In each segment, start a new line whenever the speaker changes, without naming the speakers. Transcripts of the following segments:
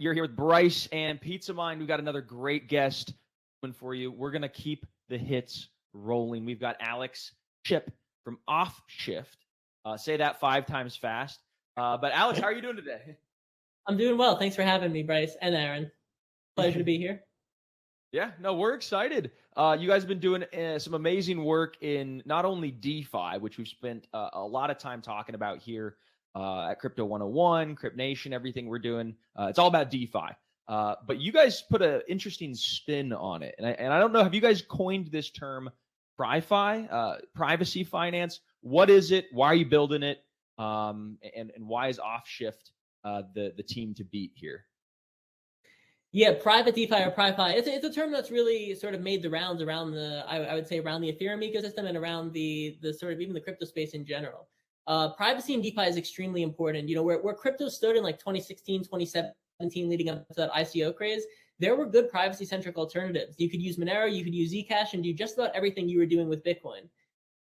You're here with Bryce and Pizza Mind. We've got another great guest for you. We're going to keep the hits rolling. We've got Alex Shipp from Offshift. Say that 5 times fast. But Alex, how are you doing today?
I'm doing well. Thanks for having me, Bryce and Aaron. Pleasure to be here.
Yeah, no, we're excited. You guys have been doing some amazing work in not only DeFi, which we've spent a lot of time talking about here at Crypto 101, Crypt Nation, everything we're doing. It's all about DeFi. But you guys put an interesting spin on it. And I don't know, have you guys coined this term PriFi, privacy finance? What is it? Why are you building it? And why is Offshift the team to beat here?
Yeah, private DeFi or PriFi. It's a term that's really sort of made the rounds around I would say around the Ethereum ecosystem and around the sort of even the crypto space in general. Privacy in DeFi is extremely important. You know, where crypto stood in like 2016, 2017, leading up to that ICO craze, there were good privacy-centric alternatives. You could use Monero, you could use Zcash, and do just about everything you were doing with Bitcoin.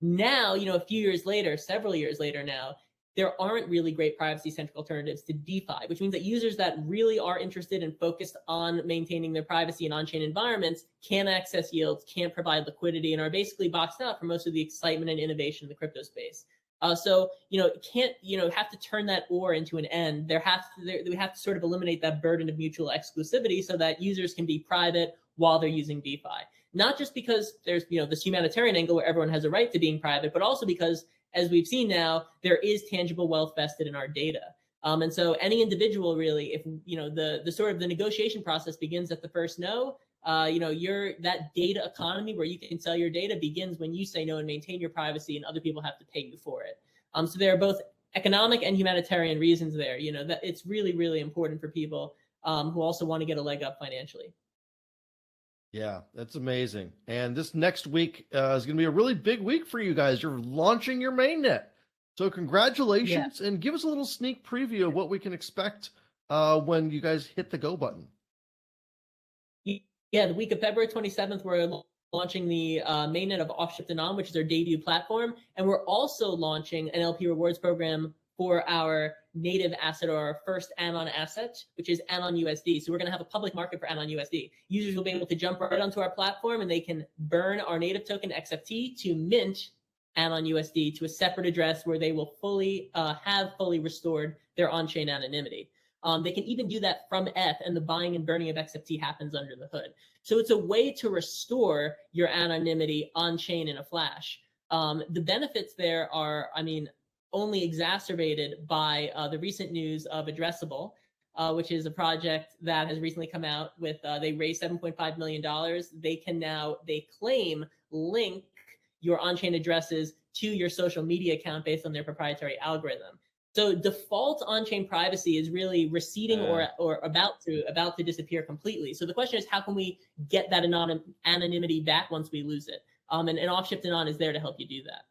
Now, you know, a few years later, several years later now, there aren't really great privacy-centric alternatives to DeFi, which means that users that really are interested and focused on maintaining their privacy in on-chain environments can't access yields, can't provide liquidity, and are basically boxed out for most of the excitement and innovation in the crypto space. So, you know, can't, you know, have to turn that or into an end. We have to sort of eliminate that burden of mutual exclusivity so that users can be private while they're using DeFi. Not just because there's, you know, this humanitarian angle where everyone has a right to being private, but also because, as we've seen now, there is tangible wealth vested in our data. And so any individual really, if, you know, the sort of the negotiation process begins at the first no, you know, that data economy where you can sell your data begins when you say no and maintain your privacy, and other people have to pay you for it. So there are both economic and humanitarian reasons there, you know, that it's really, really important for people who also want to get a leg up financially.
Yeah, that's amazing. And this next week is going to be a really big week for you guys. You're launching your mainnet. So congratulations, and give us a little sneak preview of what we can expect when you guys hit the go button.
Yeah, the week of February 27th, we're launching the mainnet of Offshift Anon, which is our debut platform. And we're also launching an LP rewards program for our native asset, or our first Anon asset, which is Anon USD. So we're going to have a public market for Anon USD. Users will be able to jump right onto our platform, and they can burn our native token XFT to mint Anon USD to a separate address where they will have fully restored their on-chain anonymity. They can even do that from ETH, and the buying and burning of XFT happens under the hood. So it's a way to restore your anonymity on-chain in a flash. The benefits there are, I mean, only exacerbated by the recent news of Addressable, which is a project that has recently come out with, they raised $7.5 million. They claim, link your on-chain addresses to your social media account based on their proprietary algorithm. So default on-chain privacy is really receding or about to disappear completely. So the question is, how can we get that anonymity back once we lose it? And Offshift Anon is there to help you do that.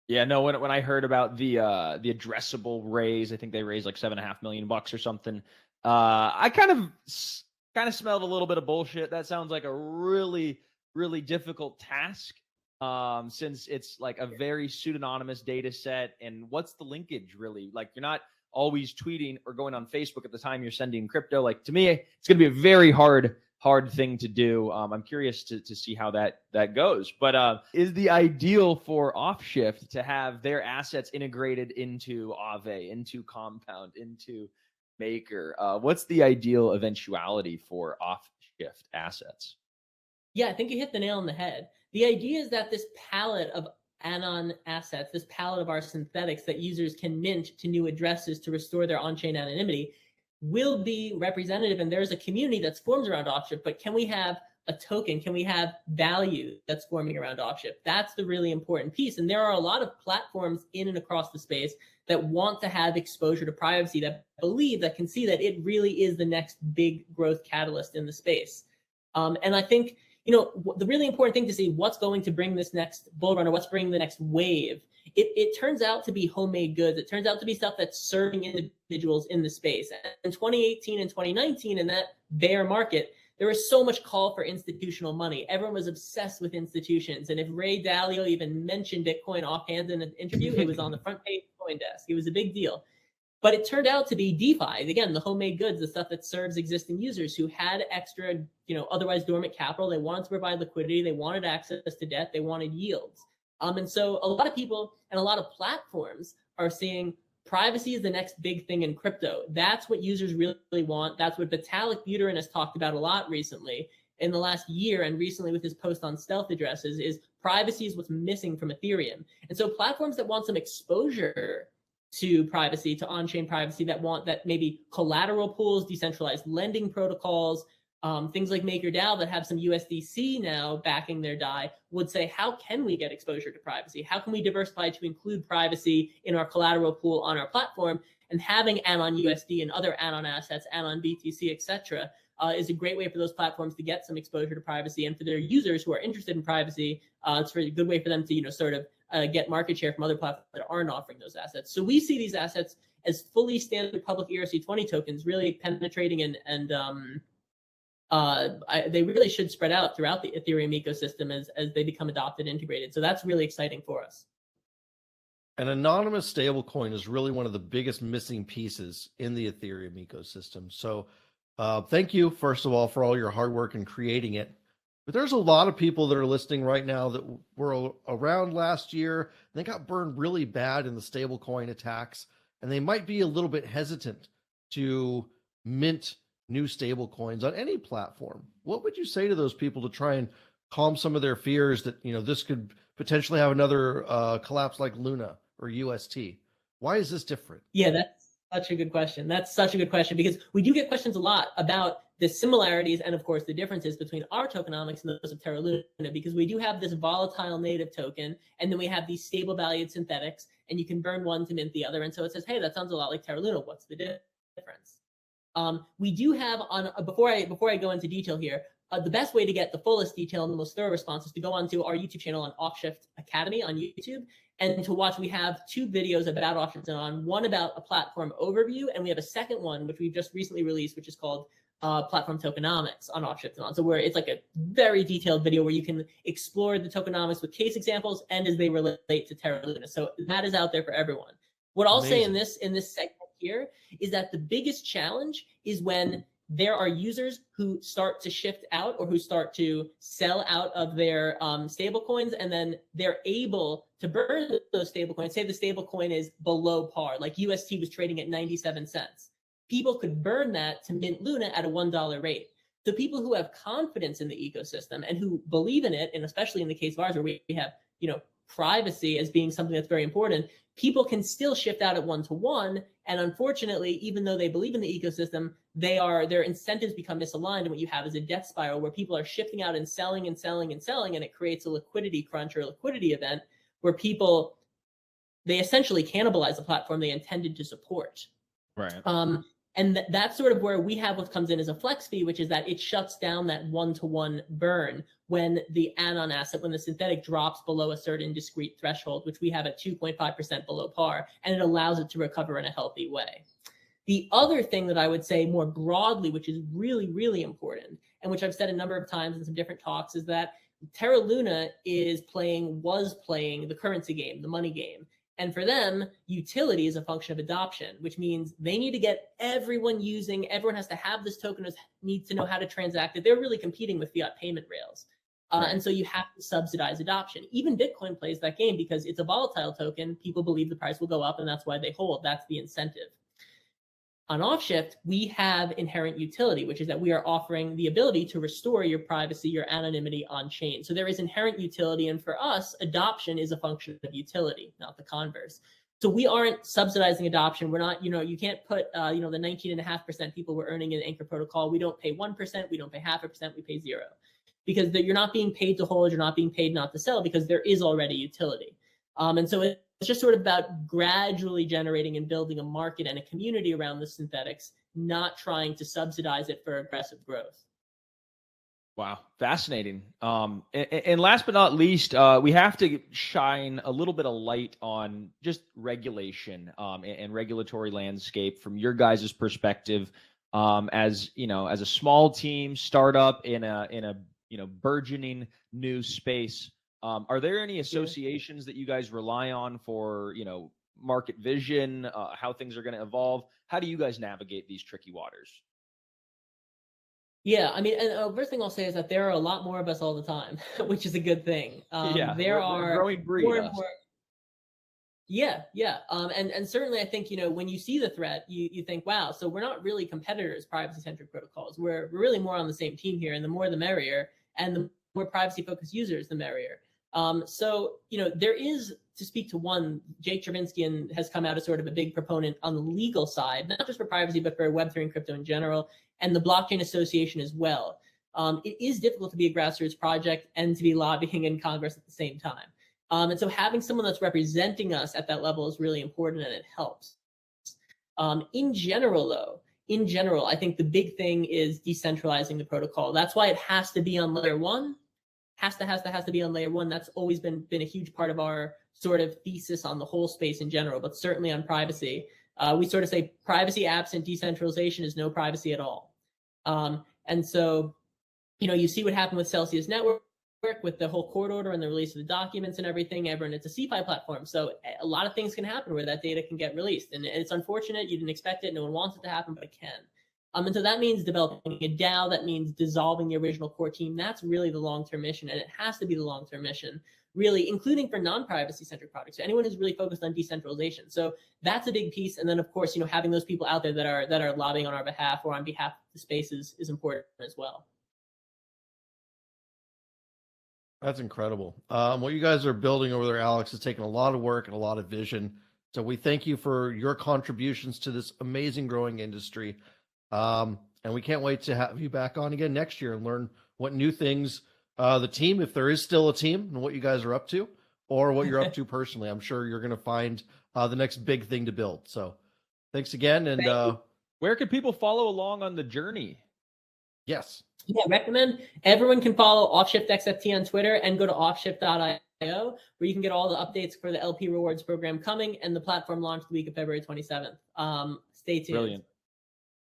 Yeah, no, when I heard about the addressable raise, I think they raised like $7.5 million or something. I kind of smelled a little bit of bullshit. That sounds like a really, really difficult task, since it's like a very pseudonymous data set. And what's the linkage really? Like, you're not always tweeting or going on Facebook at the time you're sending crypto. Like, to me, it's going to be a very hard thing to do. I'm curious to see how that goes. But is the ideal for Offshift to have their assets integrated into Aave, into Compound, into Maker? What's the ideal eventuality for Offshift assets?
Yeah, I think you hit the nail on the head. The idea is that this palette of Anon assets, this palette of our synthetics that users can mint to new addresses to restore their on-chain anonymity, will be representative, and there's a community that's formed around Offshift. But can we have a token? Can we have value that's forming around Offshift? That's the really important piece. And there are a lot of platforms in and across the space that want to have exposure to privacy, that can see that it really is the next big growth catalyst in the space. And I think, you know, the really important thing to see what's going to bring this next bull run, or what's bringing the next wave. It turns out to be homemade goods. It turns out to be stuff that's serving individuals in the space. In 2018 and 2019, in that bear market, there was so much call for institutional money. Everyone was obsessed with institutions. And if Ray Dalio even mentioned Bitcoin offhand in an interview, it was on the front page of CoinDesk. It was a big deal. But it turned out to be DeFi, again, the homemade goods, the stuff that serves existing users who had extra, otherwise dormant capital. They wanted to provide liquidity. They wanted access to debt. They wanted yields. And so a lot of people and a lot of platforms are seeing privacy is the next big thing in crypto. That's what users really want. That's what Vitalik Buterin has talked about a lot recently in the last year, and recently with his post on stealth addresses, is privacy is what's missing from Ethereum. And so platforms that want some exposure to privacy, to on-chain privacy, that maybe collateral pools, decentralized lending protocols, things like MakerDAO that have some USDC now backing their DAI, would say, how can we get exposure to privacy? How can we diversify to include privacy in our collateral pool on our platform? And having Anon USD and other Anon assets, Anon BTC, etc., is a great way for those platforms to get some exposure to privacy. And for their users who are interested in privacy, it's a good way for them to get market share from other platforms that aren't offering those assets. So we see these assets as fully standard public ERC20 tokens, really penetrating and they really should spread out throughout the Ethereum ecosystem as they become adopted, integrated. So that's really exciting for us.
An anonymous stablecoin is really one of the biggest missing pieces in the Ethereum ecosystem. So thank you, first of all, for all your hard work in creating it. But there's a lot of people that are listening right now that were around last year. They got burned really bad in the stablecoin attacks, and they might be a little bit hesitant to mint new stablecoins on any platform. What would you say to those people to try and calm some of their fears that this could potentially have another collapse like Luna or UST? Why is this different?
Yeah, that's such a good question. That's such a good question, because we do get questions a lot about the similarities and, of course, the differences between our tokenomics and those of Terra Luna, because we do have this volatile native token, and then we have these stable valued synthetics, and you can burn one to mint the other. And so it says, hey, that sounds a lot like Terra Luna. What's the difference? We do have before I go into detail here, the best way to get the fullest detail and the most thorough response is to go onto our YouTube channel on Offshift Academy on YouTube, and to watch. We have 2 videos about Offshift and one about a platform overview, and we have a second one which we've just recently released, which is called Platform Tokenomics on Offshift and So where it's like a very detailed video where you can explore the tokenomics with case examples and as they relate to Terra Luna. So that is out there for everyone. What I'll say in this segment here is that the biggest challenge is when there are users who start to shift out or who start to sell out of their stable coins, and then they're able to burn those stable coins. Say the stable coin is below par, like UST was trading at 97 cents. People could burn that to mint Luna at a $1 rate. So people who have confidence in the ecosystem and who believe in it, and especially in the case of ours where we have privacy as being something that's very important, people can still shift out at 1-to-1. And unfortunately, even though they believe in the ecosystem, their incentives become misaligned. And what you have is a death spiral where people are shifting out and selling and selling and selling. And it creates a liquidity crunch or a liquidity event where they essentially cannibalize the platform they intended to support.
Right.
And that's sort of where we have what comes in as a flex fee, which is that it shuts down that 1-to-1 burn when the Anon asset, when the synthetic drops below a certain discrete threshold, which we have at 2.5% below par, and it allows it to recover in a healthy way. The other thing that I would say more broadly, which is really, really important, and which I've said a number of times in some different talks, is that Terra Luna was playing the currency game, the money game. And for them, utility is a function of adoption, which means they need to get everyone has to have this token, needs to know how to transact it. They're really competing with fiat payment rails. And so you have to subsidize adoption. Even Bitcoin plays that game because it's a volatile token. People believe the price will go up, and that's why they hold. That's the incentive. On Offshift, we have inherent utility, which is that we are offering the ability to restore your privacy, your anonymity on chain. So there is inherent utility. And for us, adoption is a function of utility, not the converse. So we aren't subsidizing adoption. We're not, you can't put, the 19.5% people we're earning in Anchor Protocol. We don't pay 1%. We don't pay 0.5%. We pay 0. Because you're not being paid to hold, you're not being paid not to sell, because there is already utility. And so it's just sort of about gradually generating and building a market and a community around the synthetics, not trying to subsidize it for aggressive growth.
Wow, fascinating. And last but not least, we have to shine a little bit of light on just regulation and regulatory landscape from your guys' perspective, as a small team startup in a burgeoning new space. Are there any associations that you guys rely on for, market vision, how things are going to evolve? How do you guys navigate these tricky waters?
Yeah, I mean, and first thing I'll say is that there are a lot more of us all the time, which is a good thing.
Yeah,
There
we're a
are
growing breed.
more and more. Yeah, yeah. And certainly I think, when you see the threat, you think, wow, so we're not really competitors, privacy-centric protocols. We're really more on the same team here, and the more the merrier, and the more privacy-focused users, the merrier. So, there is, to speak to one, Jake Chervinsky has come out as sort of a big proponent on the legal side, not just for privacy, but for Web3 and crypto in general, and the Blockchain Association as well. It is difficult to be a grassroots project and to be lobbying in Congress at the same time. And so having someone that's representing us at that level is really important, and it helps. In general, I think the big thing is decentralizing the protocol. That's why it has to be on layer one. Has to be on layer one. That's always been a huge part of our sort of thesis on the whole space in general, but certainly on privacy. We sort of say privacy absent decentralization is no privacy at all. And so, you see what happened with Celsius Network, with the whole court order and the release of the documents and everything. Everyone, it's a CFI platform, so a lot of things can happen where that data can get released, and it's unfortunate. You didn't expect it, no one wants it to happen, but it can. And so that means developing a DAO. That means dissolving the original core team. That's really the long-term mission, and it has to be the long-term mission, really, including for non-privacy centric products. So anyone who's really focused on decentralization. So that's a big piece. And then, of course, having those people out there that are lobbying on our behalf or on behalf of the space is important as well.
That's incredible. What you guys are building over there, Alex, has taken a lot of work and a lot of vision. So we thank you for your contributions to this amazing growing industry. And we can't wait to have you back on again next year and learn what new things the team, if there is still a team, and what you guys are up to, or what you're up to personally. I'm sure you're going to find the next big thing to build. So thanks again. And
where can people follow along on the journey?
Yes.
Yeah, recommend everyone can follow Offshift XFT on Twitter and go to offshift.io, where you can get all the updates for the LP rewards program coming and the platform launch the week of February 27th. Stay tuned.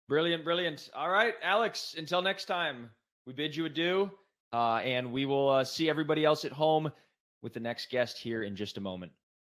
Brilliant. All right, Alex, until next time, we bid you adieu, and we will see everybody else at home with the next guest here in just a moment.